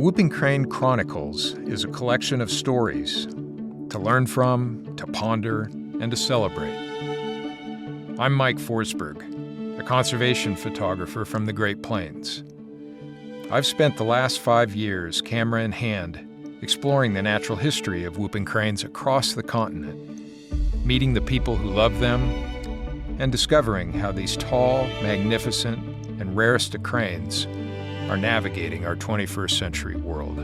Whooping Crane Chronicles is a collection of stories to learn from, to ponder, and to celebrate. I'm Mike Forsberg, a conservation photographer from the Great Plains. I've spent the last 5 years, camera in hand, exploring the natural history of whooping cranes across the continent, meeting the people who love them, and discovering how these tall, magnificent, and rarest of cranes are navigating our 21st century world.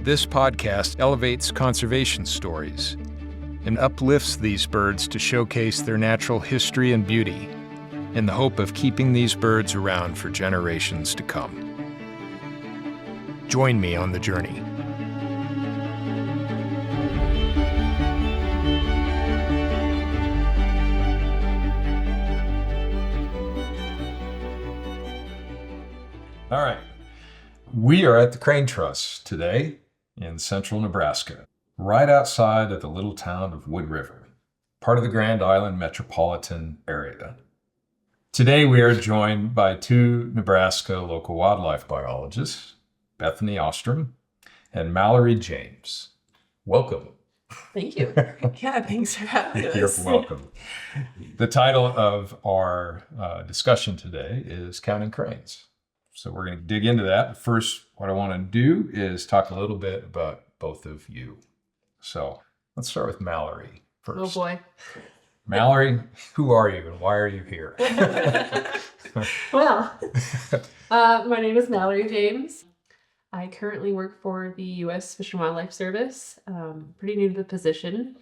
This podcast elevates conservation stories and uplifts these birds to showcase their natural history and beauty in the hope of keeping these birds around for generations to come. Join me on the journey. All right. We are at the Crane Trust today in central Nebraska, right outside of the little town of Wood River, part of the Grand Island metropolitan area. Today we are joined by 2 Nebraska local wildlife biologists, Bethany Ostrom and Mallory Jaymes. Welcome. Thank you. Yeah, thanks for having us. You're welcome. The title of our discussion today is Counting Cranes. So we're going to dig into that. But first, what I want to do is talk a little bit about both of you. So let's start with Mallory first. Oh boy. Mallory, who are you and why are you here? Well, my name is Mallory Jaymes. I currently work for the U.S. Fish and Wildlife Service. Pretty new to the position.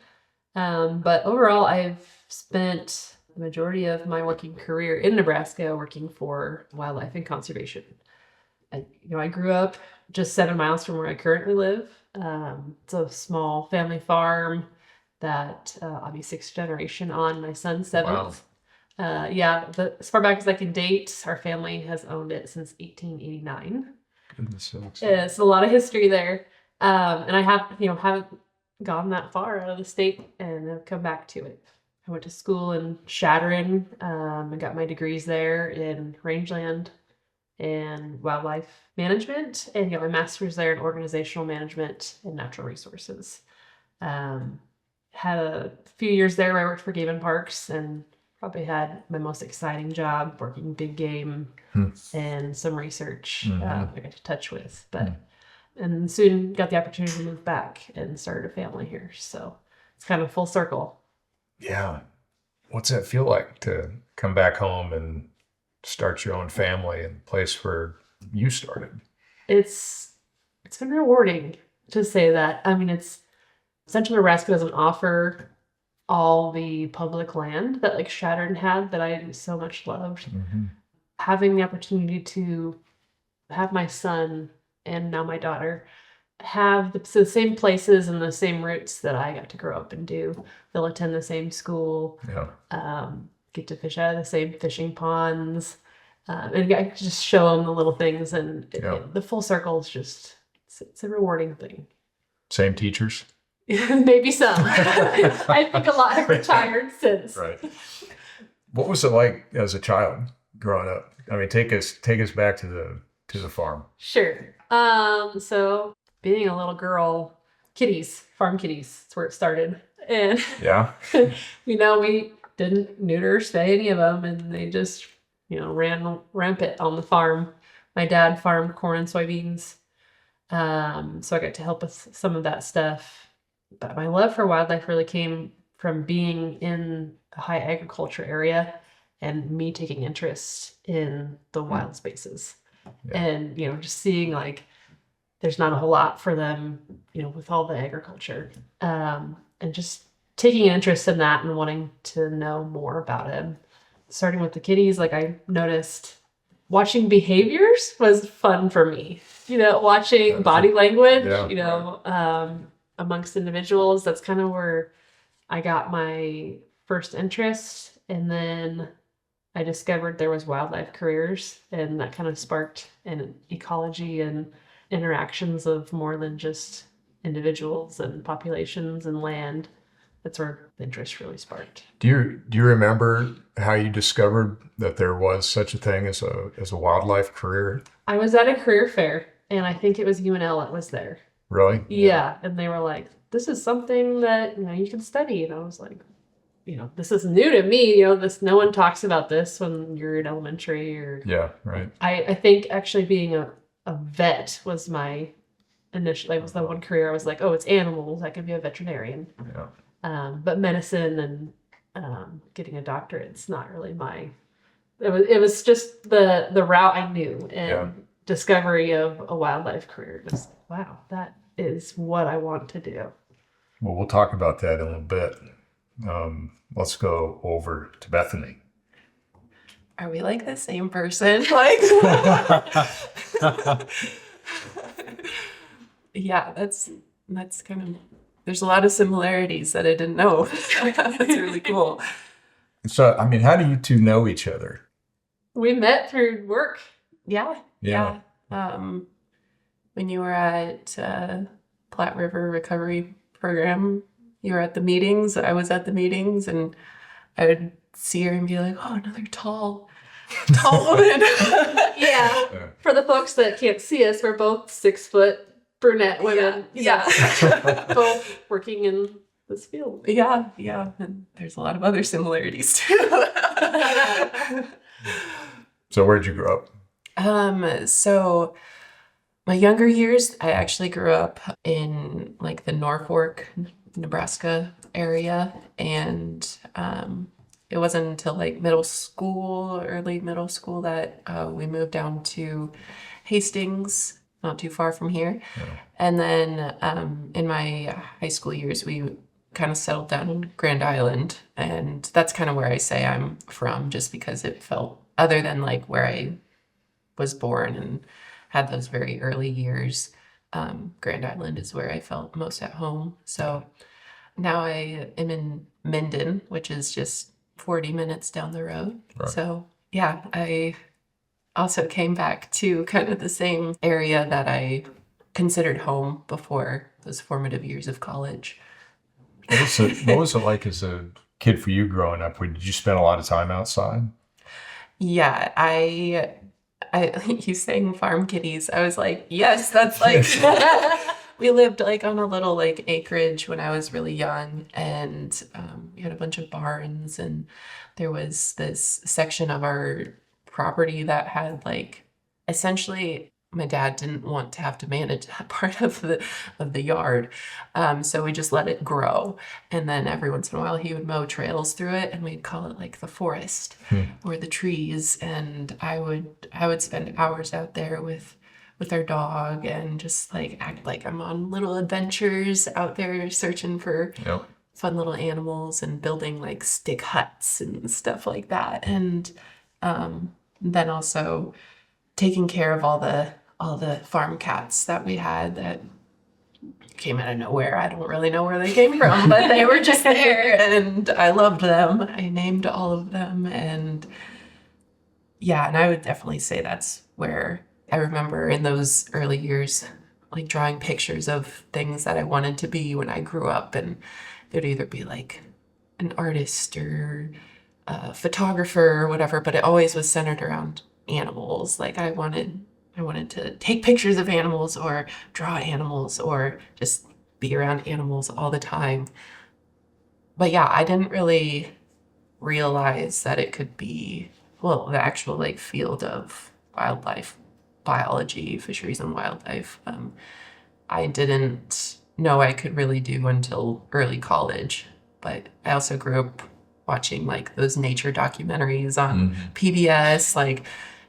But overall, I've spent the majority of my working career in Nebraska working for wildlife and conservation. I grew up just 7 miles from where I currently live. It's a small family farm that I'll be 6th generation on, my son's 7th. Wow. As far back as I can date, our family has owned it since 1889. Goodness sakes. It's a lot of history there. And I haven't gone that far out of the state and have come back to it. I went to school in Shattern and got my degrees there in rangeland and wildlife management, and got my master's there in organizational management and natural resources. Had a few years there where I worked for Game and Parks, and probably had my most exciting job working big game and some research I got to touch with. And soon got the opportunity to move back and started a family here. So it's kind of full circle. Yeah. What's that feel like to come back home and start your own family in the place where you started? It's been rewarding to say that. I mean, Central Nebraska doesn't offer all the public land that like Shattern had that I so much loved. Mm-hmm. Having the opportunity to have my son and now my daughter have the same places and the same roots that I got to grow up and do. They'll attend the same school, get to fish out of the same fishing ponds, and I just show them the little things, and the full circle is just, it's a rewarding thing. Same teachers? Maybe some. I think a lot have retired since. Right. What was it like as a child growing up? I mean, take us back to the farm. Sure. So being a little girl, farm kitties, that's where it started. And yeah, we didn't neuter or spay any of them, and they just, ran rampant on the farm. My dad farmed corn and soybeans. So I got to help with some of that stuff. But my love for wildlife really came from being in a high agriculture area and me taking interest in the wild spaces. Yeah. And, just seeing like, there's not a whole lot for them, with all the agriculture. And just taking an interest in that and wanting to know more about it. Starting with the kitties, like I noticed watching behaviors was fun for me. Watching body language, amongst individuals. That's kind of where I got my first interest. And then I discovered there was wildlife careers, and that kind of sparked an ecology and interactions of more than just individuals and populations and land. that's where the interest really sparked. Do you remember how you discovered that there was such a thing as a wildlife career? I was at a career fair, and I think it was UNL that was there. Really? Yeah, and they were like, "This is something that you can study," and I was like, this is new to me. No one talks about this when you're in elementary or. Yeah, right. I think actually being a vet was my initial. That was the one career I was like, oh, it's animals. I can be a veterinarian. Yeah. But medicine and getting a doctorate, it's not really my. It was just the route I knew, and discovery of a wildlife career. Just wow, that is what I want to do. Well, we'll talk about that in a little bit. Let's go over to Bethany. Are we like the same person? Like, yeah, that's kind of, there's a lot of similarities that I didn't know. That's really cool. So, I mean, how do you two know each other? We met through work. Yeah. When you were at Platte River Recovery Program, you were at the meetings. I was at the meetings, and I would see her and be like, "Oh, another tall woman." Yeah. For the folks that can't see us, we're both 6 foot brunette women. Yeah. Both working in this field. Yeah. And there's a lot of other similarities too. So where'd you grow up? So my younger years, I actually grew up in like the Norfolk, Nebraska area, and it wasn't until like early middle school that we moved down to Hastings, not too far from here. Yeah. And then in my high school years, we kind of settled down in Grand Island, and that's kind of where I say I'm from, just because it felt, other than like where I was born and had those very early years, Grand Island is where I felt most at home. So now I am in Minden, which is just 40 minutes down the road. Right. So yeah, I also came back to kind of the same area that I considered home before those formative years of college. What was it like as a kid for you growing up? Did you spend a lot of time outside? Yeah, I you saying farm kitties. I was like, yes, that's like we lived like on a little like acreage when I was really young, and we had a bunch of barns, and there was this section of our property that had like, essentially my dad didn't want to have to manage that part of the yard. So we just let it grow. And then every once in a while he would mow trails through it, and we'd call it like the forest or the trees. And I would spend hours out there with our dog and just like act like I'm on little adventures out there searching for fun little animals and building like stick huts and stuff like that. And then also taking care of all the farm cats that we had that came out of nowhere. I don't really know where they came from, but they were just there, and I loved them. I named all of them, and yeah, and I would definitely say that's where I remember in those early years, like drawing pictures of things that I wanted to be when I grew up, and it would either be like an artist or a photographer or whatever, but it always was centered around animals. Like I wanted to take pictures of animals or draw animals or just be around animals all the time. But yeah, I didn't really realize that it could be, well, the actual like field of wildlife biology, fisheries and wildlife. I didn't know I could really do until early college. But I also grew up watching like those nature documentaries on PBS, like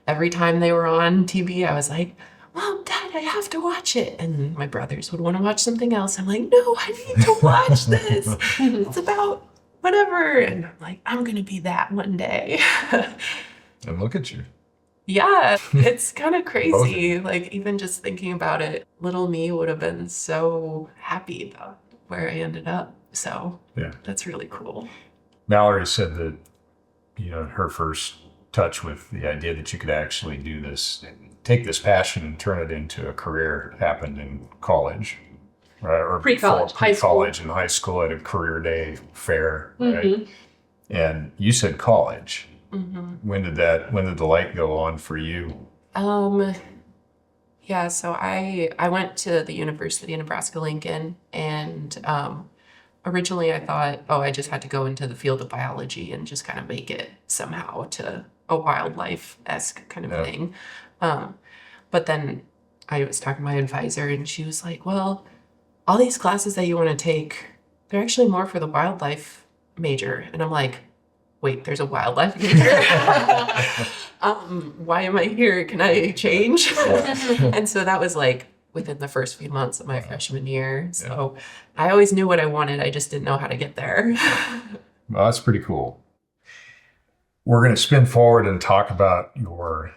every time they were on TV, I was like, Mom, Dad, I have to watch it. And my brothers would want to watch something else. I'm like, no, I need to watch this. It's about whatever. And I'm like, I'm going to be that one day. And look at you. Yeah, it's kind of crazy. Like even just thinking about it, little me would have been so happy about where I ended up. So yeah, that's really cool. Mallory said that, her first touch with the idea that you could actually do this, take this passion and turn it into a career happened in college. Or Pre-college, high school. Pre-college and high school at a career day fair, right? Mm-hmm. And you said college. Mm-hmm. When did the light go on for you? Yeah, so I went to the University of Nebraska Lincoln, and originally I thought, oh, I just had to go into the field of biology and just kind of make it somehow to a wildlife-esque kind of thing. But then I was talking to my advisor, and she was like, well, all these classes that you want to take, they're actually more for the wildlife major. And I'm like, wait, there's a wildlife major? Why am I here? Can I change? And so that was like within the first few months of my freshman year. So I always knew what I wanted. I just didn't know how to get there. Well, that's pretty cool. We're going to spin forward and talk about your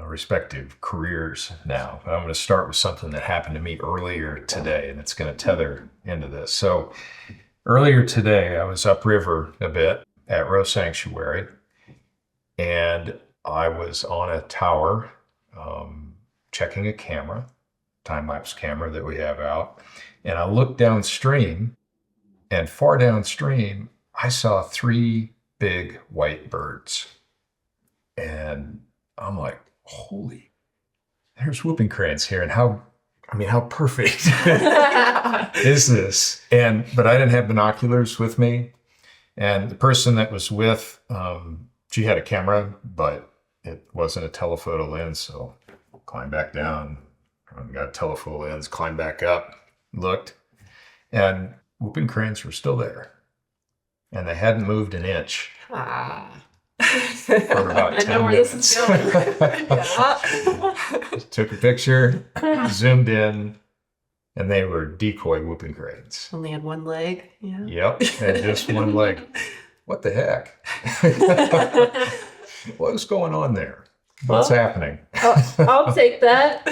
respective careers now. But I'm going to start with something that happened to me earlier today, and it's going to tether into this. So earlier today, I was upriver a bit at Rose Sanctuary, and I was on a tower checking a camera, time-lapse camera that we have out, and I looked downstream, and far downstream, I saw 3 big white birds. And I'm like, holy, there's whooping cranes here. And how perfect is this? But I didn't have binoculars with me. And the person that was with, she had a camera, but it wasn't a telephoto lens. So climbed back down, got a telephoto lens, climbed back up, looked, and whooping cranes were still there. And they hadn't moved an inch for about 10 minutes. I know where this is going. Took a picture, zoomed in, and they were decoy whooping cranes. Only had one leg. Yeah. Yep, had just one leg. What the heck? What's going on there? What's happening? I'll take that.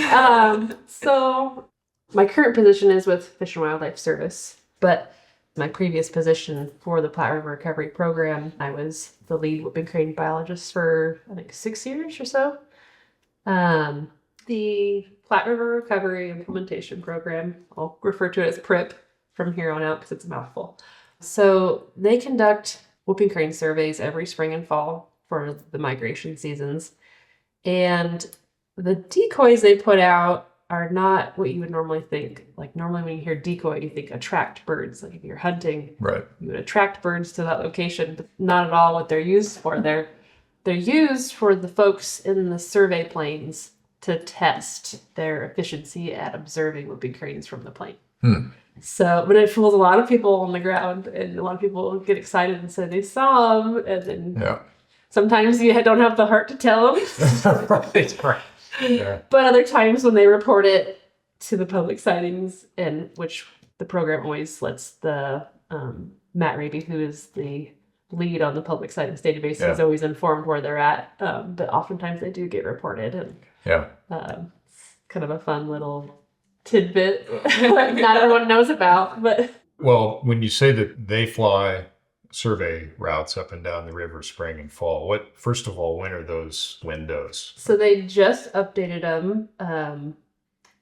So my current position is with Fish and Wildlife Service, but my previous position for the Platte River Recovery Program, I was the lead whooping crane biologist for, I think, 6 years or so. The Platte River Recovery Implementation Program, I'll refer to it as PRIP from here on out because it's a mouthful. So they conduct whooping crane surveys every spring and fall for the migration seasons. And the decoys they put out are not what you would normally think. Like normally when you hear decoy, you think attract birds. Like if you're hunting, right, you would attract birds to that location, but not at all what they're used for. They're used for the folks in the survey planes to test their efficiency at observing whooping cranes from the plane. So, but it fools a lot of people on the ground, and a lot of people get excited and say they saw them, and then sometimes you don't have the heart to tell them. Right. Yeah. But other times when they report it to the public sightings, and which the program always lets the Matt Raby, who is the lead on the public sightings database, is always informed where they're at. But oftentimes they do get reported, and it's kind of a fun little tidbit not everyone knows about. But well, when you say that they fly survey routes up and down the river spring and fall, first of all, when are those windows? So they just updated them,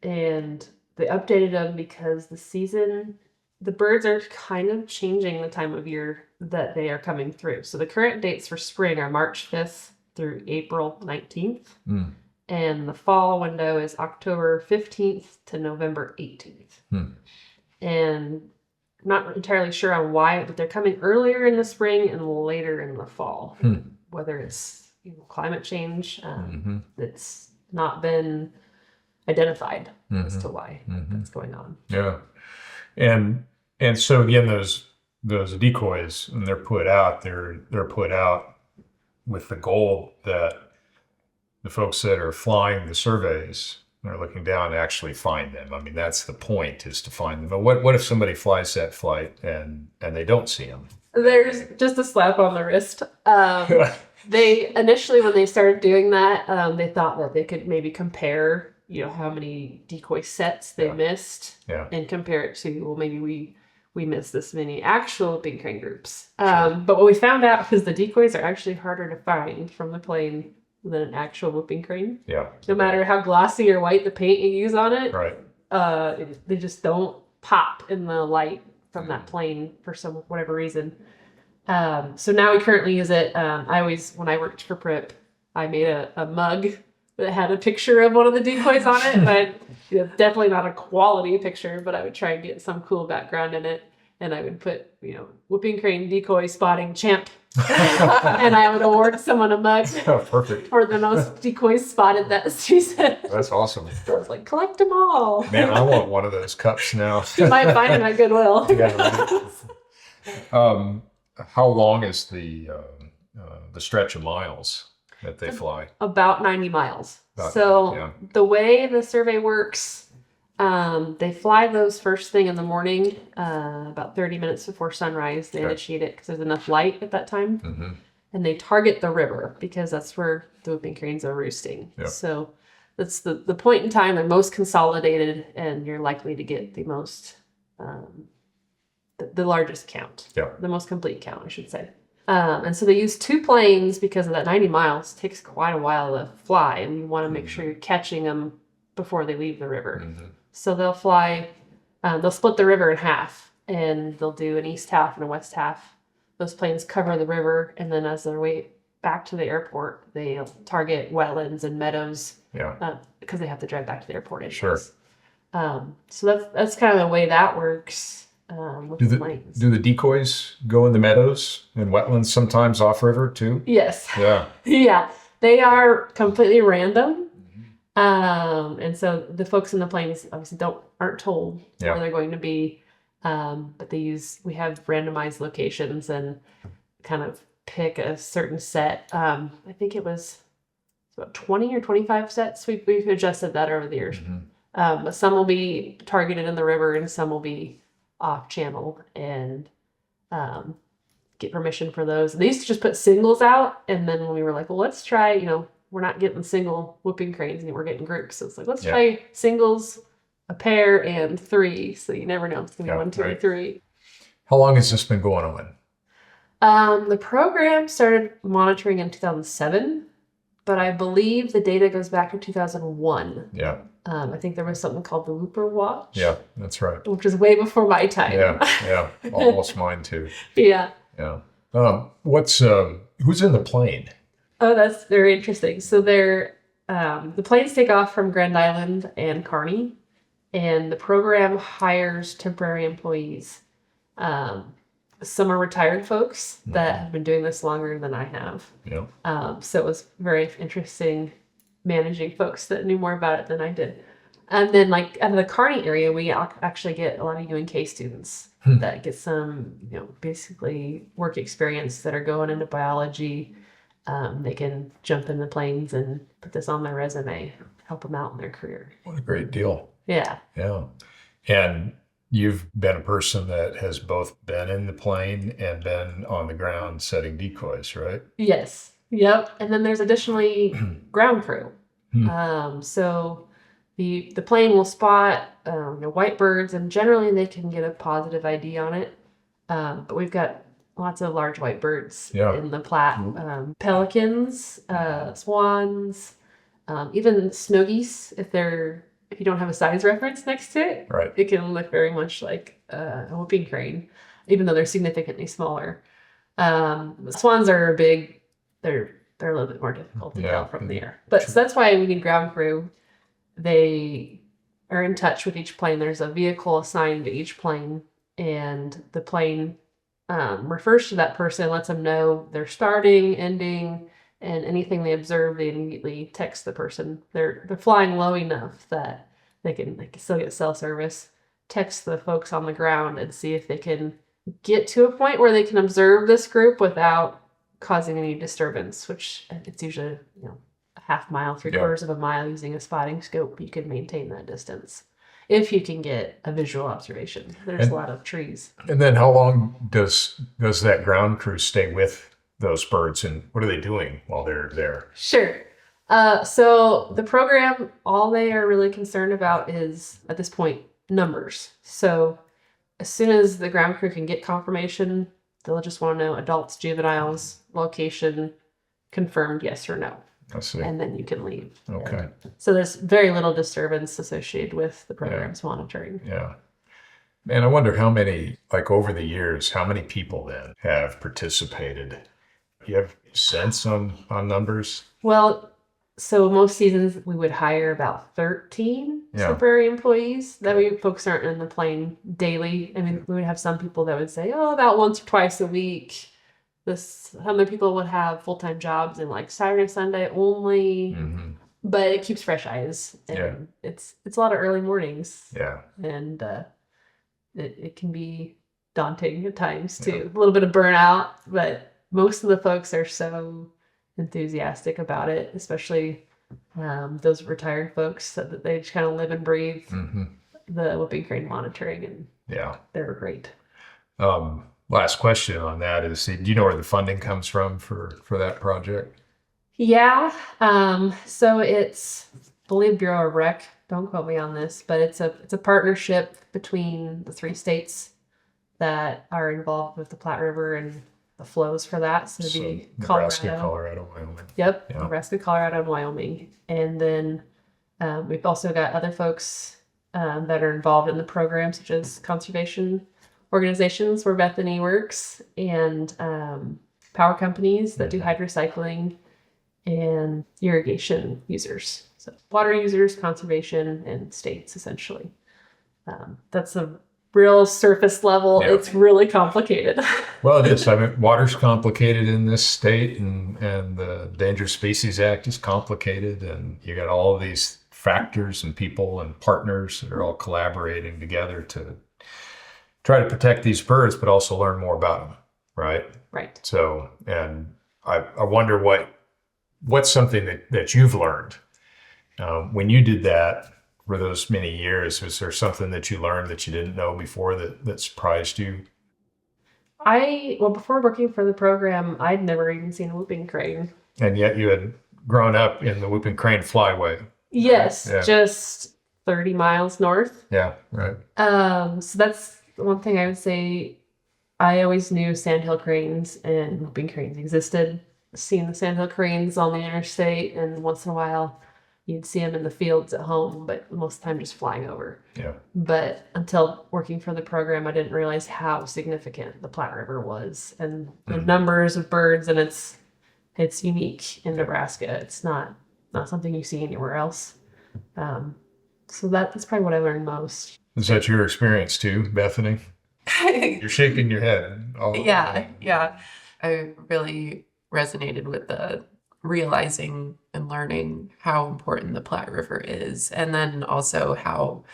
and they updated them because the birds are kind of changing the time of year that they are coming through. So the current dates for spring are March 5th through April 19th. And the fall window is October 15th to November 18th. And I'm not entirely sure on why, but they're coming earlier in the spring and later in the fall. Whether it's climate change, it's not been identified as to why that's going on. Yeah, and so again, those decoys, when they're put out, they're put out with the goal that the folks that are flying the surveys, they're looking down to actually find them. I mean, that's the point, is to find them. But what if somebody flies that flight and they don't see them? There's just a slap on the wrist. They initially, when they started doing that, they thought that they could maybe compare, how many decoy sets they missed, and compare it to, well, maybe we missed this many actual whooping crane groups. But what we found out was the decoys are actually harder to find from the plane than an actual whooping crane. No matter how glossy or white the paint you use on it, they just don't pop in the light from that plane for some whatever reason. So now we currently use it. When I worked for Prip, I made a mug that had a picture of one of the decoys on it. But definitely not a quality picture, but I would try and get some cool background in it. And I would put, whooping crane decoy spotting champ. And I would award someone a mug Perfect. for the most decoys spotted that season. That's awesome. So I was like, collect them all. Man, I want one of those cups now. You might find them at Goodwill. Yeah, right. How long is the stretch of miles that they fly? About 90 miles. Yeah. The way the survey works, they fly those first thing in the morning, about 30 minutes before sunrise. They initiate it because there's enough light at that time. Mm-hmm. And they target the river because that's where the whooping cranes are roosting. Yep. So that's the point in time they're most consolidated, and you're likely to get the most, the largest count. Yeah. The most complete count, I should say. And so they use 2 planes because of that 90 miles. It takes quite a while to fly, and you want to make sure you're catching them before they leave the river. Mm-hmm. So they'll fly, they'll split the river in half, and they'll do an east half and a west half. Those planes cover the river, and then as their way back to the airport, they'll target wetlands and meadows. Yeah. Because they have to drive back to the airport anyways. Sure. So that's kind of the way that works. With the planes. Do the decoys go in the meadows and wetlands sometimes off-river too? Yes. Yeah. Yeah. They are completely random. And so the folks in the planes obviously aren't told where they're going to be. But we have randomized locations and kind of pick a certain set. I think it was about 20 or 25 sets. We've adjusted that over the years. Mm-hmm. But some will be targeted in the river and some will be off channel, and get permission for those. They used to just put singles out, and then when we were like, well, let's try, we're not getting single whooping cranes and we're getting groups. So it's like, let's try singles, a pair, and 3. So you never know. It's going to be 1, 2, or 3. How long has this been going on? The program started monitoring in 2007, but I believe the data goes back to 2001. Yeah. I think there was something called the Looper Watch. Yeah, that's right. Which is way before my time. Yeah. Almost mine too. Yeah. Yeah. Who's in the plane? Oh, that's very interesting. So the planes take off from Grand Island and Kearney, and the program hires temporary employees. Some are retired folks that have been doing this longer than I have. Yeah. So it was very interesting managing folks that knew more about it than I did. And then out of the Kearney area, we actually get a lot of UNK students that get some, basically work experience that are going into biology. They can jump in the planes and put this on their resume, help them out in their career. What a great deal. Yeah. Yeah. And you've been a person that has both been in the plane and been on the ground setting decoys, right? Yes. Yep. And then there's additionally ground crew. So the plane will spot white birds, and generally they can get a positive ID on it. But we've got lots of large white birds in the Platte. Pelicans, swans, even snow geese, if you don't have a size reference next to it, right, it can look very much like a whooping crane, even though they're significantly smaller. Swans are big. They're a little bit more difficult to tell from the air. But so that's why we need ground crew. They are in touch with each plane. There's a vehicle assigned to each plane, and the plane refers to that person, lets them know they're starting, ending, and anything they observe, they immediately text the person. They're flying low enough that they can still get cell service, text the folks on the ground, and see if they can get to a point where they can observe this group without causing any disturbance, which it's usually a half mile, 3/4 of a mile using a spotting scope. You can maintain that distance if you can get a visual observation. There's a lot of trees. And then how long does that ground crew stay with those birds, and what are they doing while they're there? Sure. So the program, all they are really concerned about is, at this point, numbers. So as soon as the ground crew can get confirmation, they'll just want to know adults, juveniles, location, confirmed yes or no. I see. And then you can leave. Okay. So there's very little disturbance associated with the program's monitoring. Yeah. And I wonder how many, like over the years, how many people then have participated? You have a sense on numbers? Well, so most seasons we would hire about 13 Yeah. temporary employees. That way folks aren't in the plane daily. I mean, we would have some people that would say, oh, about once or twice a week. Some other people would have full-time jobs and like Saturday, Sunday only. Mm-hmm. But it keeps fresh eyes. And Yeah. it's a lot of early mornings. Yeah. And it can be daunting at times too. A little bit of burnout, but most of the folks are so enthusiastic about it, especially those retired folks that they just kind of live and breathe Mm-hmm. the whooping crane monitoring, and Yeah. they're great. Last question on that is, do you know where the funding comes from for that project? Yeah. So it's, I believe, Bureau of Rec. Don't quote me on this, but it's a partnership between the 3 states that are involved with the Platte River and the flows for that. So it'd be Nebraska, Colorado, Wyoming. Yep, Yeah. Nebraska, Colorado, and Wyoming. And then we've also got other folks that are involved in the program, such as conservation organizations where Bethany works, and power companies that do hydrocycling, and irrigation users. So water users, conservation, and states, essentially. That's a real surface level. Yeah. It's really complicated. Well, it is. I mean, water's complicated in this state, and the Endangered Species Act is complicated, and you got all of these factors and people and partners that are all collaborating together to try to protect these birds, but also learn more about them, right? Right. So, and I wonder what's something that you've learned when you did that for those many years. Was there something that you learned that you didn't know before that surprised you? Before working for the program, I'd never even seen a whooping crane. And yet you had grown up in the whooping crane flyway. Yes, Yeah. just 30 miles north. Yeah, right. So that's one thing I would say. I always knew sandhill cranes and whooping cranes existed. Seen the sandhill cranes on the interstate, and once in a while you'd see them in the fields at home, but most of the time just flying over. Yeah. But until working for the program, I didn't realize how significant the Platte River was, and the numbers of birds, and it's unique in Nebraska. It's not something you see anywhere else. So that's probably what I learned most. Is that your experience too, Bethany? You're shaking your head. Yeah. I really resonated with the realizing and learning how important the Platte River is, and then also how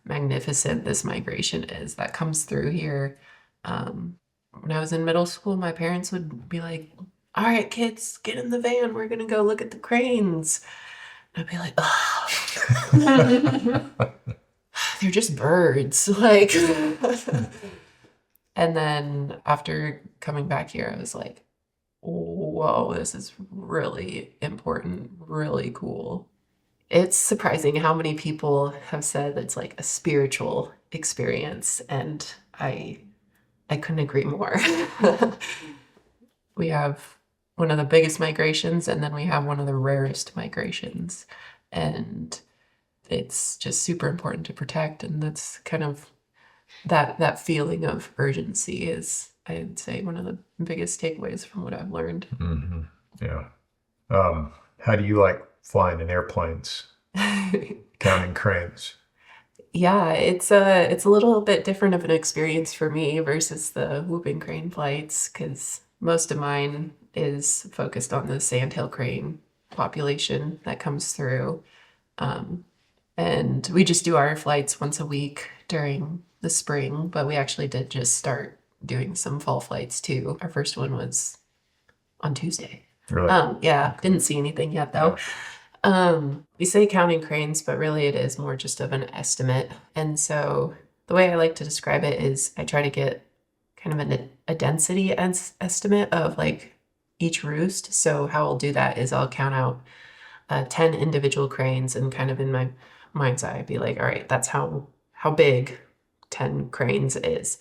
magnificent this migration is that comes through here. When I was in middle school, my parents would be like, all right, kids, get in the van. We're going to go look at the cranes. And I'd be like, oh, they're just birds. Like, and then after coming back here, I was like, whoa, this is really important, really cool. It's surprising how many people have said it's like a spiritual experience, and I couldn't agree more. We have one of the biggest migrations, and then we have one of the rarest migrations, and it's just super important to protect. And that's kind of that feeling of urgency is, I'd say, one of the biggest takeaways from what I've learned. Mm-hmm. Yeah. How do you like flying in airplanes, counting cranes? Yeah, it's a little bit different of an experience for me versus the whooping crane flights, because most of mine is focused on the sandhill crane population that comes through. And we just do our flights once a week during the spring, but we actually did just start doing some fall flights too. Our first one was on Tuesday. Really? Yeah, didn't see anything yet though. We say counting cranes, but really it is more just of an estimate. And so the way I like to describe it is I try to get kind of a density estimate of like each roost. So how I'll do that is I'll count out 10 individual cranes, and kind of in my mind's eye, I'd be like, all right, that's how big 10 cranes is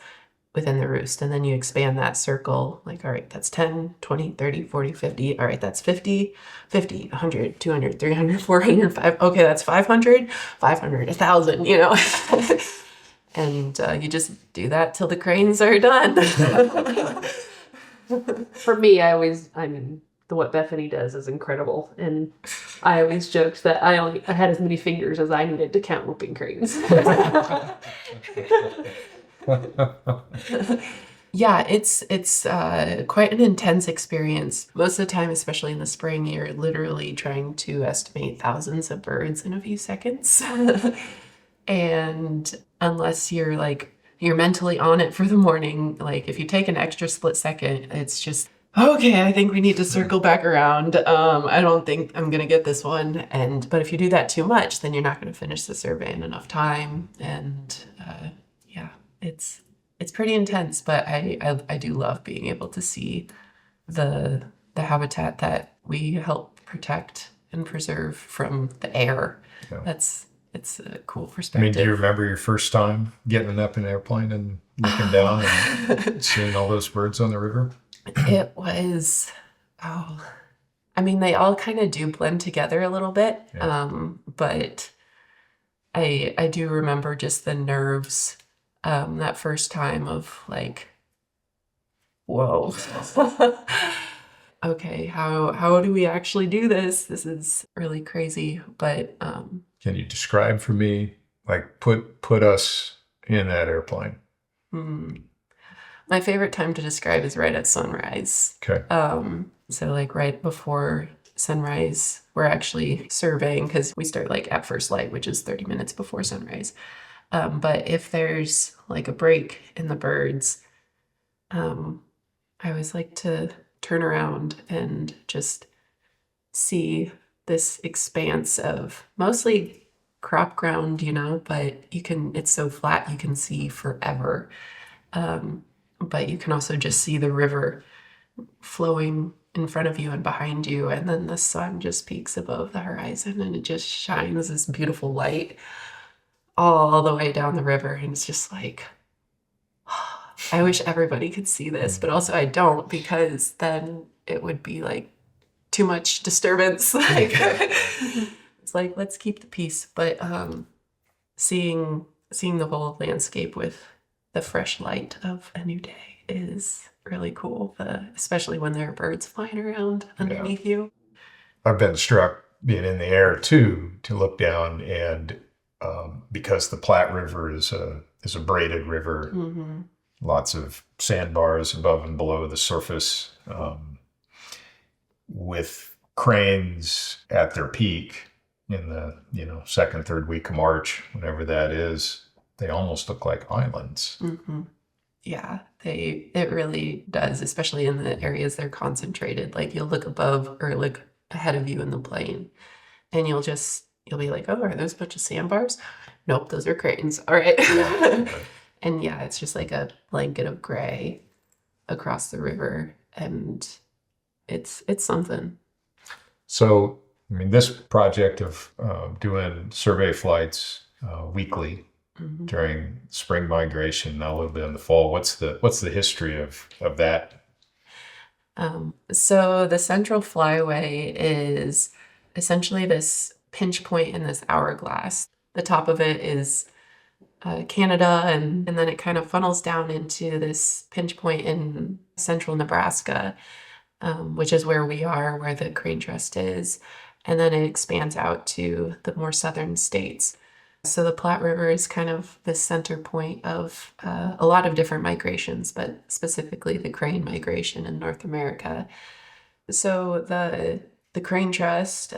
within the roost. And then you expand that circle, like, all right, that's 10, 20, 30, 40, 50. All right, that's 50, 100, 200, 300, 400, 5. Okay, that's 500, 1,000, you know. And you just do that till the cranes are done. For me, what Bethany does is incredible, and I always joked that I had as many fingers as I needed to count whooping cranes. Yeah, it's quite an intense experience. Most of the time, especially in the spring, you're literally trying to estimate thousands of birds in a few seconds. And unless you're mentally on it for the morning, like if you take an extra split second, it's just, okay, I think we need to circle back around. I don't think I'm gonna get this one. But if you do that too much, then you're not gonna finish the survey in enough time. And yeah, it's pretty intense, but I do love being able to see the habitat that we help protect and preserve from the air. Yeah. It's a cool I perspective. mean, do you remember your first time getting up in an airplane and looking down and seeing all those birds on the river? It was, I mean, they all kind of do blend together a little bit. Yeah. But I do remember just the nerves, that first time of like, whoa, okay, how do we actually do this? This is really crazy. But Can you describe for me, like put us in that airplane? My favorite time to describe is right at sunrise. Okay. So like right before sunrise, we're actually surveying because we start like at first light, which is 30 minutes before sunrise. But if there's like a break in the birds, I always like to turn around and just see this expanse of mostly crop ground, but it's so flat you can see forever. But you can also just see the river flowing in front of you and behind you, and then the sun just peaks above the horizon and it just shines this beautiful light all the way down the river. And it's just like, I wish everybody could see this, but also I don't, because then it would be like too much disturbance. Like it's like, let's keep the peace. But seeing the whole landscape with the fresh light of a new day is really cool, especially when there are birds flying around underneath you. I've been struck being in the air too, to look down, and because the Platte River is a braided river, lots of sandbars above and below the surface, with cranes at their peak in the second, third week of March, whenever that is. They almost look like islands. Yeah, it really does, especially in the areas they're concentrated. Like you'll look above or look ahead of you in the plane, and you'll be like, oh, are those a bunch of sandbars? Nope, those are cranes. All right. And yeah, it's just like a blanket of gray across the river, and it's something. So, I mean, this project of doing survey flights weekly during spring migration, a little bit in the fall, what's the history of that? So the central flyway is essentially this pinch point in this hourglass. The top of it is Canada, and then it kind of funnels down into this pinch point in central Nebraska, which is where we are, where the crane trust is. And then it expands out to the more southern states. So the Platte River is kind of the center point of a lot of different migrations, but specifically the crane migration in North America. So the Crane Trust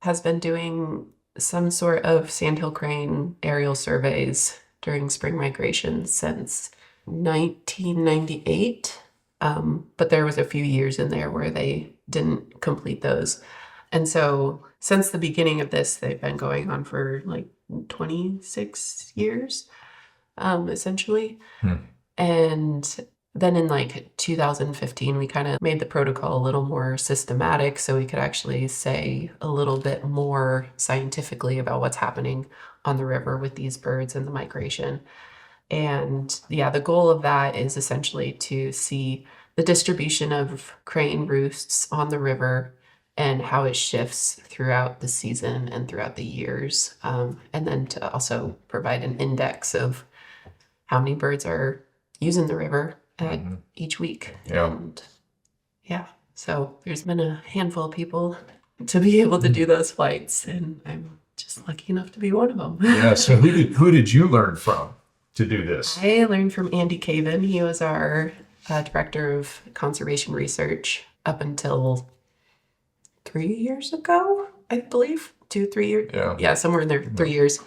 has been doing some sort of sandhill crane aerial surveys during spring migration since 1998. But there was a few years in there where they didn't complete those. And so since the beginning of this, they've been going on for like 26 years, essentially. And then in like 2015, we kind of made the protocol a little more systematic so we could actually say a little bit more scientifically about what's happening on the river with these birds and the migration. And yeah, the goal of that is essentially to see the distribution of crane roosts on the river and how it shifts throughout the season and throughout the years. And then to also provide an index of how many birds are using the river at each week. Yeah. And yeah, so there's been a handful of people to be able to do those flights, and I'm just lucky enough to be one of them. Yeah. So who did you learn from to do this? I learned from Andy Caven. He was our director of conservation research up until 3 years ago, I believe. 2-3 years. Yeah, somewhere in there, 3 years.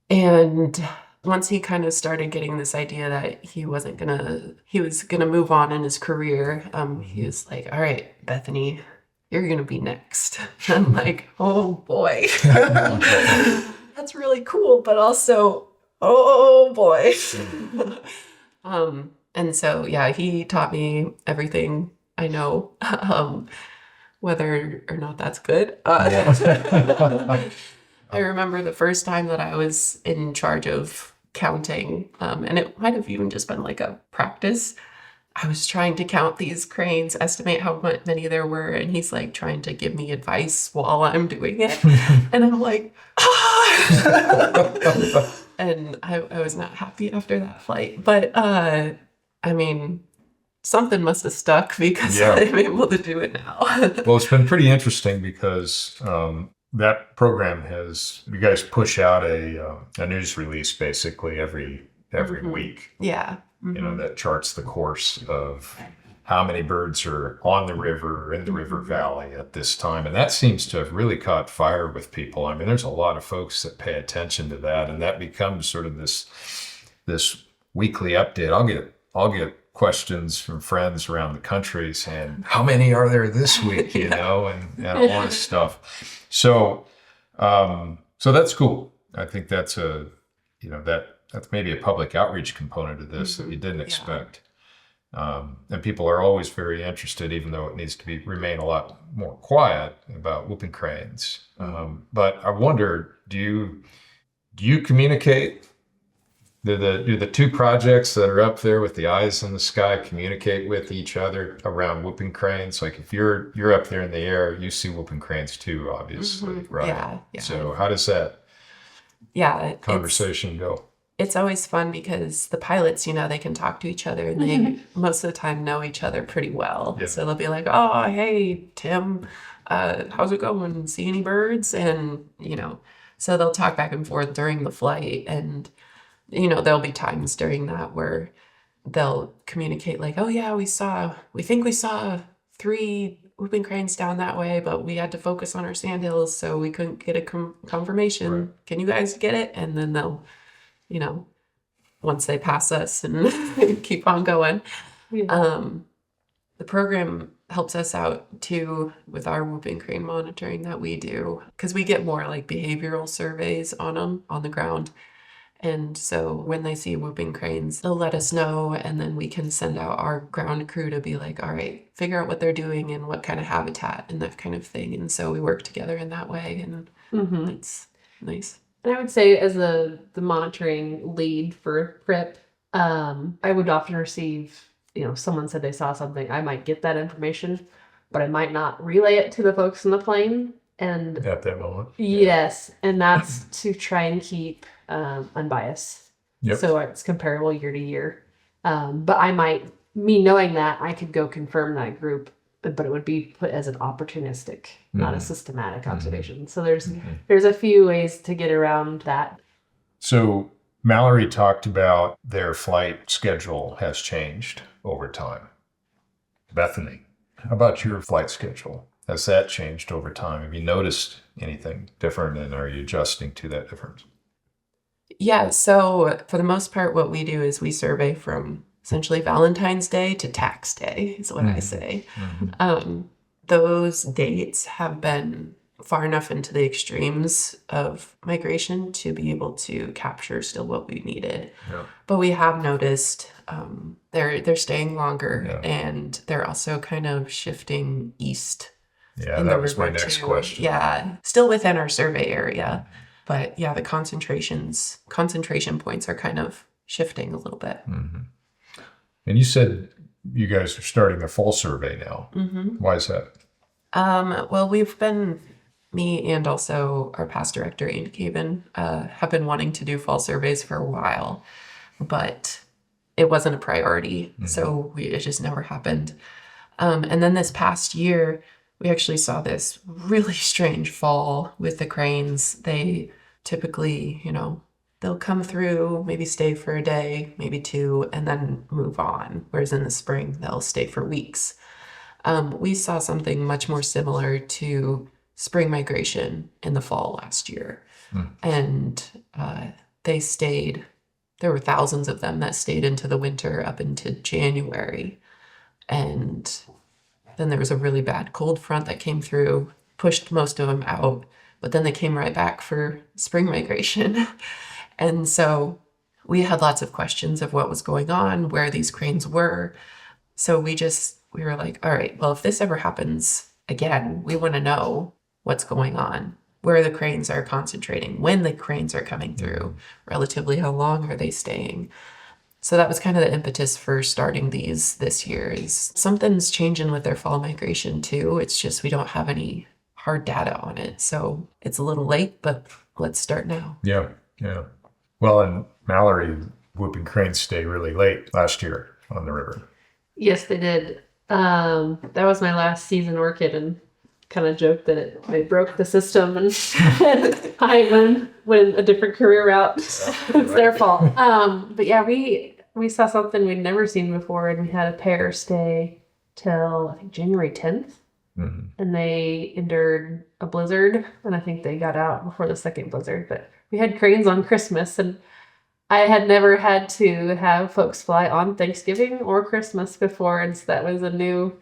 And once he kind of started getting this idea that he was gonna move on in his career, he was like, all right, Bethany, you're gonna be next. I'm like, oh boy. That's really cool, but also, oh boy. And so, yeah, he taught me everything I know, whether or not that's good. I remember the first time that I was in charge of counting, and it might have even just been like a practice. I was trying to count these cranes, estimate how many there were, and he's like trying to give me advice while I'm doing it. And I'm like, ah! And I was not happy after that flight. But I mean, something must have stuck because I'm able to do it now. Well, it's been pretty interesting because that program you guys push out a news release basically every week. Yeah. You know, that charts the course of how many birds are on the river, in the river valley at this time. And that seems to have really caught fire with people. I mean, there's a lot of folks that pay attention to that, and that becomes sort of this weekly update. I'll get questions from friends around the country saying, how many are there this week, you know, and all this stuff. So that's cool. I think that's that's maybe a public outreach component of this that you didn't expect. And people are always very interested, even though it needs to remain a lot more quiet, about whooping cranes. But I wonder, do you communicate? Do the two projects that are up there with the eyes in the sky communicate with each other around whooping cranes? Like if you're up there in the air, you see whooping cranes too, obviously, right? Yeah. So how does that conversation go? It's always fun because the pilots, they can talk to each other, and they most of the time know each other pretty well. Yeah. So they'll be like, oh, hey, Tim, how's it going? See any birds? And, so they'll talk back and forth during the flight. And, there'll be times during that where they'll communicate like, oh, yeah, we think we saw 3 whooping cranes down that way, but we had to focus on our sandhills, so we couldn't get a confirmation. Right. Can you guys get it? And then they'll, once they pass us and keep on going. Yeah. The program helps us out too with our whooping crane monitoring that we do, because we get more like behavioral surveys on them on the ground. And so when they see whooping cranes, they'll let us know, and then we can send out our ground crew to be like, all right, figure out what they're doing and what kind of habitat and that kind of thing. And so we work together in that way, and it's nice. And I would say as the monitoring lead for FRIP, I would often receive, someone said they saw something. I might get that information, but I might not relay it to the folks in the plane. And at that moment. Yes. And that's to try and keep unbiased. Yep. So it's comparable year to year. But me knowing that, I could go confirm that group, but it would be put as an opportunistic, not a systematic observation. So there's a few ways to get around that. So Mallory talked about their flight schedule has changed over time. Bethany, how about your flight schedule? Has that changed over time? Have you noticed anything different, and are you adjusting to that difference? Yeah, so for the most part, what we do is we survey from essentially Valentine's Day to tax day is what I say. Those dates have been far enough into the extremes of migration to be able to capture still what we needed. Yeah. But we have noticed they're staying longer, and they're also kind of shifting east. Yeah, that was my next question. Yeah, still within our survey area. But yeah, the concentration points are kind of shifting a little bit. Mm-hmm. And you said you guys are starting a fall survey now. Mm-hmm. Why is that? Well, me and also our past director, Andy Caven, have been wanting to do fall surveys for a while, but it wasn't a priority. So it just never happened. And then this past year, we actually saw this really strange fall with the cranes. They typically, they'll come through, maybe stay for a day, maybe two, and then move on. Whereas in the spring, they'll stay for weeks. We saw something much more similar to spring migration in the fall last year. And they stayed, there were thousands of them that stayed into the winter up into January. And then there was a really bad cold front that came through, pushed most of them out, but then they came right back for spring migration. And so we had lots of questions of what was going on, where these cranes were. So we were like, all right, well, if this ever happens again, we want to know what's going on, where the cranes are concentrating, when the cranes are coming through, relatively how long are they staying. So that was kind of the impetus for starting these this year. Is something's changing with their fall migration too. It's just we don't have any hard data on it. So it's a little late, but let's start now. Yeah. Well, and Mallory, whooping cranes stay really late last year on the river. Yes, they did. That was my last season working, and kind of joked that they broke the system and I went a different career route. It's their fault. But yeah, we saw something we'd never seen before, and we had a pair stay till I think January 10th. And they endured a blizzard, and I think they got out before the second blizzard. But we had cranes on Christmas, and I had never had to have folks fly on Thanksgiving or Christmas before, and so that was a new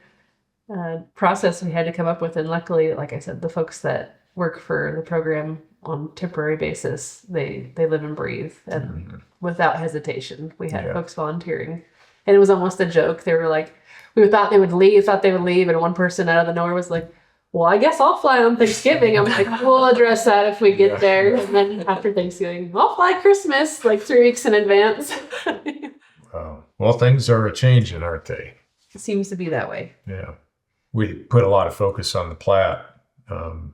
process we had to come up with. And luckily, like I said, the folks that work for the program on temporary basis, they live and breathe, and without hesitation, we had folks volunteering, and it was almost a joke. They were like, we thought they would leave, and one person out of the nowhere was like, well, I guess I'll fly on Thanksgiving. I'm like, we'll address that if we get there. And then after Thanksgiving, I'll fly Christmas like 3 weeks in advance. Well, things are changing, aren't they? It seems to be that way. Yeah. We put a lot of focus on the Platte.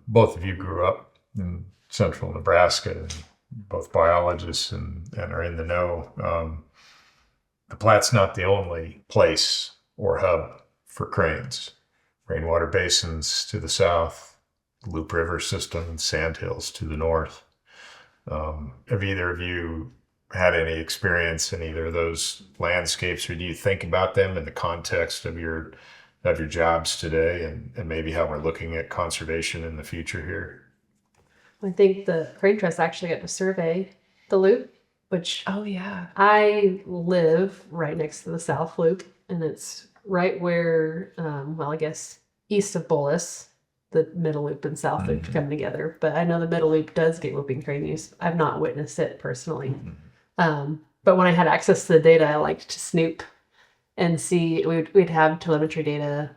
Both of you grew up in central Nebraska, and both biologists and are in the know. The Platte's not the only place or hub for cranes. Rainwater basins to the south, Loop River system, and sandhills to the north. Have either of you had any experience in either of those landscapes, or do you think about them in the context of your jobs today, and maybe how we're looking at conservation in the future here? I think the Crane Trust actually got to survey the loop, which I live right next to the South Loop, and it's right where, I guess east of Bolus, the Middle Loop and South Loop come together. But I know the Middle Loop does get whooping crane use. I've not witnessed it personally. But when I had access to the data, I liked to snoop and see. We'd have telemetry data.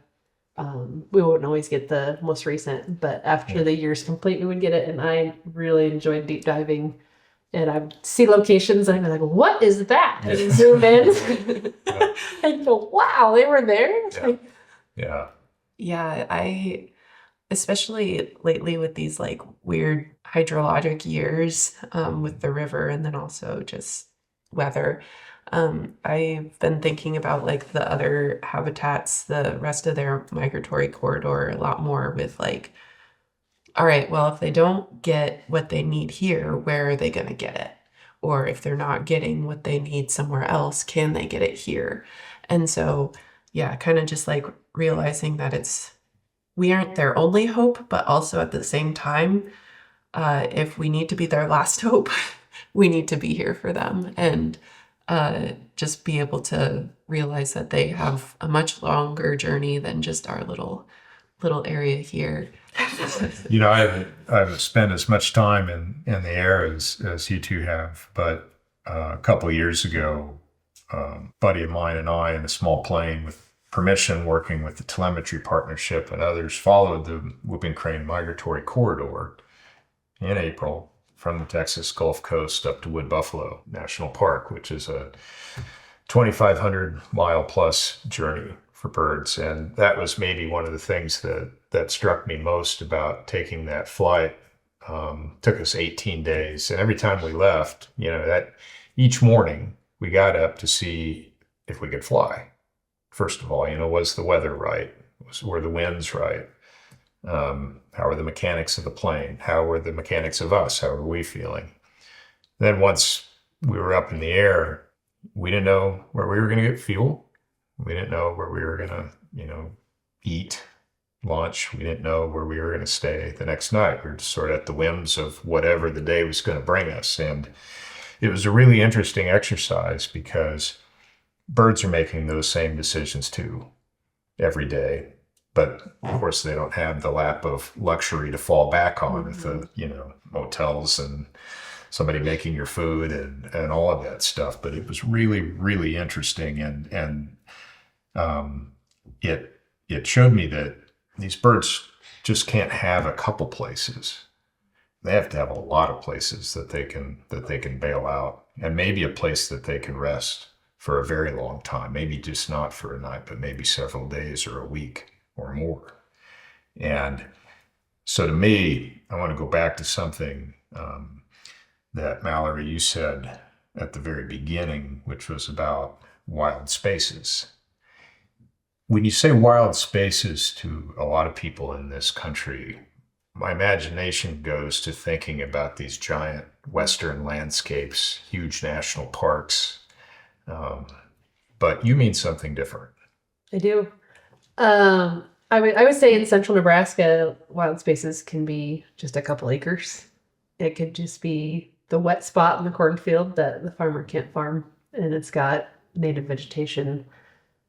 We wouldn't always get the most recent, but after the year's complete, we would get it. And I really enjoyed deep diving. And I'd see locations and I'd be like, what is that? And zoom in and go, wow, they were there. Yeah, I, especially lately with these like weird hydrologic years with the river, and then also just weather. I've been thinking about like the other habitats, the rest of their migratory corridor a lot more with like, all right, well, if they don't get what they need here, where are they going to get it? Or if they're not getting what they need somewhere else, can they get it here? And so, yeah, kind of just like realizing that we aren't their only hope, but also at the same time, if we need to be their last hope, we need to be here for them, and just be able to realize that they have a much longer journey than just our little area here. I haven't spent as much time in the air as you two have, but a couple of years ago, a buddy of mine and I, in a small plane with permission, working with the Telemetry Partnership and others, followed the whooping crane migratory corridor in April from the Texas Gulf Coast up to Wood Buffalo National Park, which is a 2,500 mile plus journey for birds. And that was maybe one of the things that struck me most about taking that flight. Took us 18 days. And every time we left, that each morning we got up to see if we could fly. First of all, was the weather right? Were the winds right? How are the mechanics of the plane? How were the mechanics of us? How were we feeling? Then once we were up in the air, we didn't know where we were going to get fuel. We didn't know where we were going to, eat lunch. We didn't know where we were going to stay the next night. We were just sort of at the whims of whatever the day was going to bring us. And it was a really interesting exercise because birds are making those same decisions too every day. But of course, they don't have the lap of luxury to fall back on with the, motels and somebody making your food and all of that stuff. But it was really, really interesting. And it showed me that these birds just can't have a couple places. They have to have a lot of places that they can bail out, and maybe a place that they can rest for a very long time. Maybe just not for a night, but maybe several days or a week or more. And so to me, I want to go back to something that Mallory, you said at the very beginning, which was about wild spaces. When you say wild spaces to a lot of people in this country, my imagination goes to thinking about these giant Western landscapes, huge national parks. But you mean something different. I do. I would say in central Nebraska, wild spaces can be just a couple acres. It could just be the wet spot in the cornfield that the farmer can't farm, and it's got native vegetation.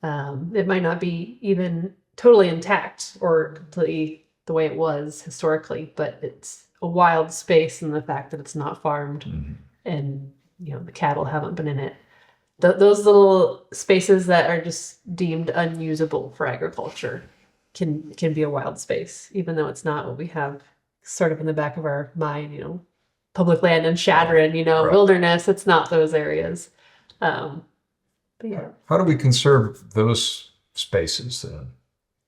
It might not be even totally intact or completely the way it was historically, but it's a wild space in the fact that it's not farmed and, the cattle haven't been in it. Those little spaces that are just deemed unusable for agriculture can be a wild space, even though it's not what we have sort of in the back of our mind, public land and Shadron, Right. wilderness. It's not those areas. But yeah. How do we conserve those spaces then?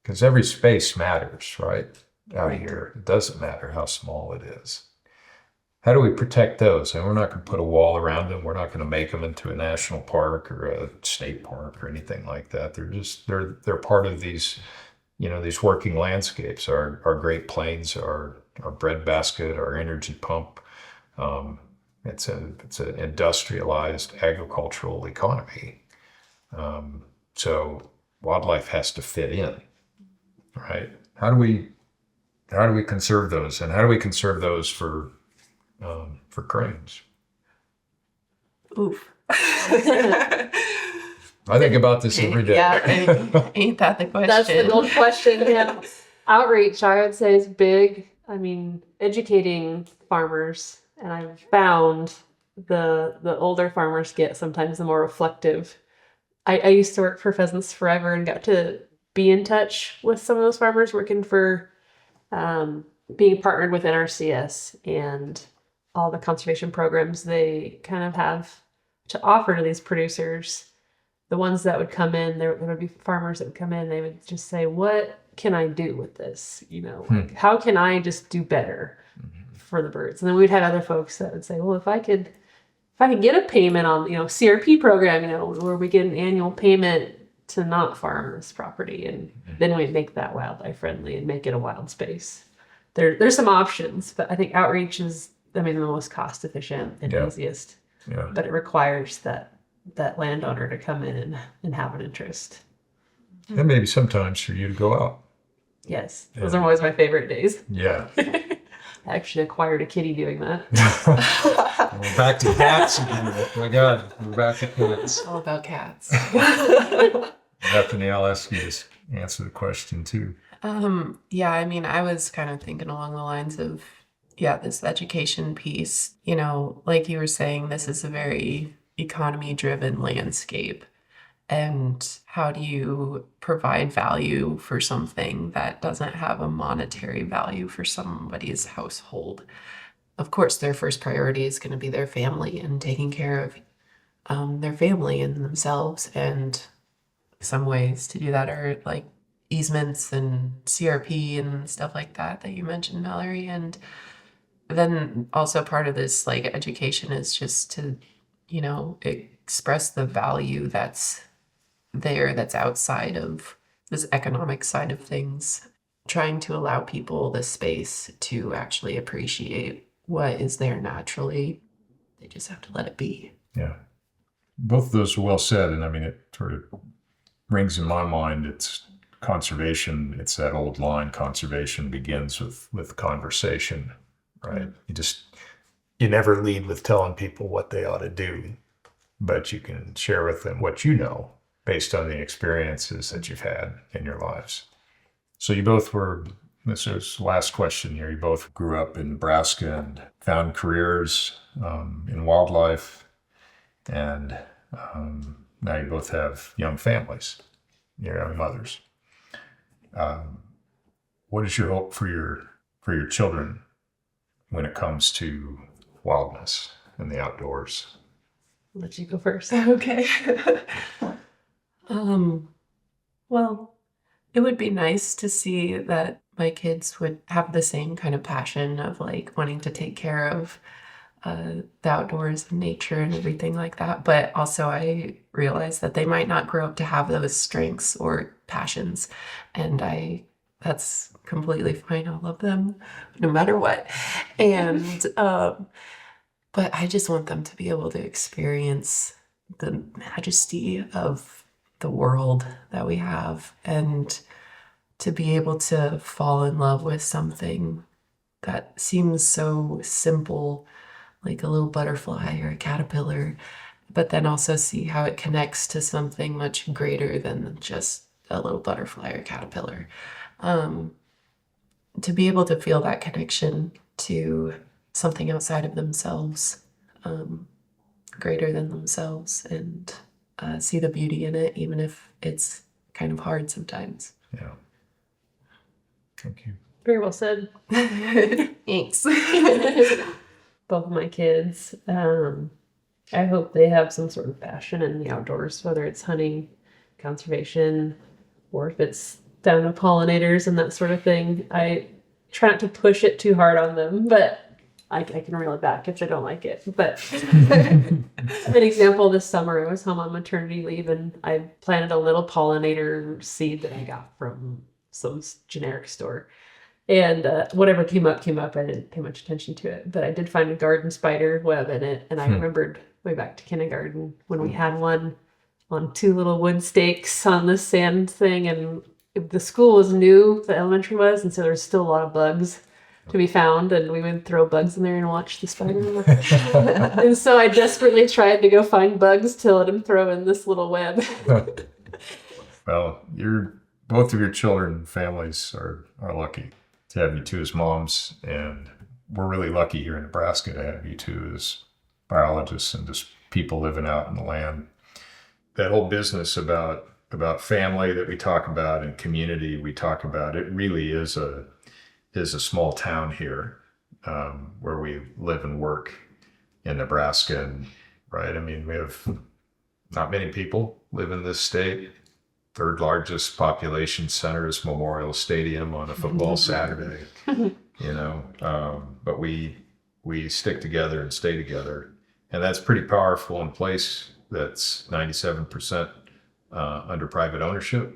Because every space matters, right? Out here, it doesn't matter how small it is. How do we protect those? And we're not going to put a wall around them. We're not going to make them into a national park or a state park or anything like that. They're part of these, these working landscapes. Our Great Plains, our breadbasket, our energy pump. It's an industrialized agricultural economy. So wildlife has to fit in, right? How do we conserve those, and how do we conserve those for cranes? Oof. I think about this every day. Yeah, ain't that the question? That's the old question. Yeah. Outreach, I would say, is big. I mean, educating farmers, and I've found the older farmers get sometimes the more reflective. I used to work for Pheasants Forever and got to be in touch with some of those farmers working for being partnered with NRCS and all the conservation programs they kind of have to offer to these producers. The ones that would come in, there would be farmers that would come in, they would just say, what can I do with this? Like, how can I just do better for the birds? And then we'd have other folks that would say, well, if I could get a payment on, CRP program, where we get an annual payment to not farm this property, and then we make that wildlife friendly and make it a wild space. There's some options, but I think outreach is, the most cost efficient and easiest. Yeah. But it requires that landowner to come in and have an interest. And maybe sometimes for you to go out. Yes, those are always my favorite days. Yeah. I actually acquired a kitty doing that. We're back to cats again. Oh my God, we're back to cats. All about cats. Bethany, I'll ask you to answer the question too. I was kind of thinking along the lines of, this education piece. Like you were saying, this is a very economy-driven landscape. And how do you provide value for something that doesn't have a monetary value for somebody's household? Of course, their first priority is going to be their family and taking care of their family and themselves. And some ways to do that are like easements and CRP and stuff like that you mentioned, Mallory. And then also part of this like education is just to, express the value that's there, that's outside of this economic side of things, trying to allow people the space to actually appreciate what is there naturally. They just have to let it be. Yeah. Both of those are well said. And I mean, it sort of rings in my mind, it's conservation. It's that old line, conservation begins with conversation, right? You never lead with telling people what they ought to do, but you can share with them what you know based on the experiences that you've had in your lives. So this is the last question here. You both grew up in Nebraska and found careers in wildlife, and now you both have young families, your young mothers. What is your hope for your children when it comes to wildness and the outdoors? I'll let you go first. Okay. Well, it would be nice to see that my kids would have the same kind of passion of like wanting to take care of the outdoors and nature and everything like that. But also I realize that they might not grow up to have those strengths or passions. And that's completely fine. I love them no matter what. And, but I just want them to be able to experience the majesty of the world that we have, and to be able to fall in love with something that seems so simple, like a little butterfly or a caterpillar, but then also see how it connects to something much greater than just a little butterfly or caterpillar. To be able to feel that connection to something outside of themselves, greater than themselves, and see the beauty in it, even if it's kind of hard sometimes. Yeah. Thank you. Very well said. Thanks. Both of my kids, I hope they have some sort of passion in the outdoors, whether it's hunting, conservation, or if it's down to pollinators and that sort of thing. I try not to push it too hard on them, but I can reel it back if they don't like it. But an example, this summer I was home on maternity leave and I planted a little pollinator seed that I got from some generic store. And whatever came up. I didn't pay much attention to it. But I did find a garden spider web in it. And I remembered way back to kindergarten when we had one on 2 little wood stakes on the sand thing. And the school was new, the elementary was. And so there was still a lot of bugs to be found. And we would throw bugs in there and watch the spider. And so I desperately tried to go find bugs to let him throw in this little web. Well, both of your children, families are lucky to have you two as moms, and we're really lucky here in Nebraska to have you two as biologists and just people living out in the land. That whole business about family that we talk about and community we talk about, it really is a small town here where we live and work in Nebraska, and right, I mean, we have not many people live in this state. Third largest population center is Memorial Stadium on a football Saturday, but we stick together and stay together. And that's pretty powerful in a place that's 97% under private ownership.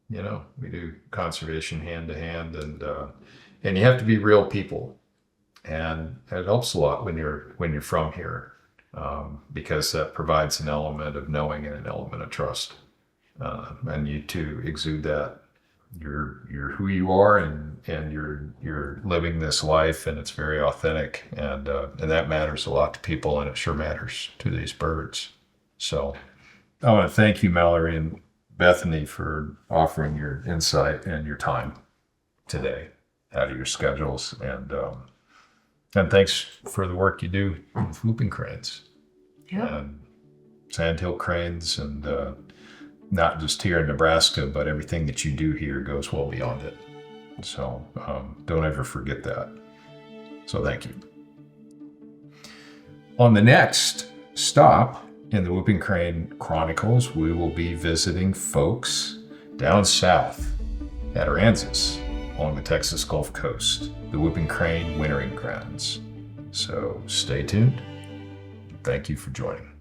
We do conservation hand to hand, and you have to be real people. And it helps a lot when you're from here, because that provides an element of knowing and an element of trust. And you two exude that. You're who you are, and you're living this life, and it's very authentic, and that matters a lot to people, and it sure matters to these birds. So I want to thank you, Mallory and Bethany, for offering your insight and your time today out of your schedules, and thanks for the work you do with whooping cranes, and sandhill cranes, and not just here in Nebraska, but everything that you do here goes well beyond it. So don't ever forget that. So thank you. On the next stop, In the Whooping Crane Chronicles, we will be visiting folks down south at Aransas along the Texas Gulf Coast, the Whooping Crane wintering grounds. So stay tuned. Thank you for joining.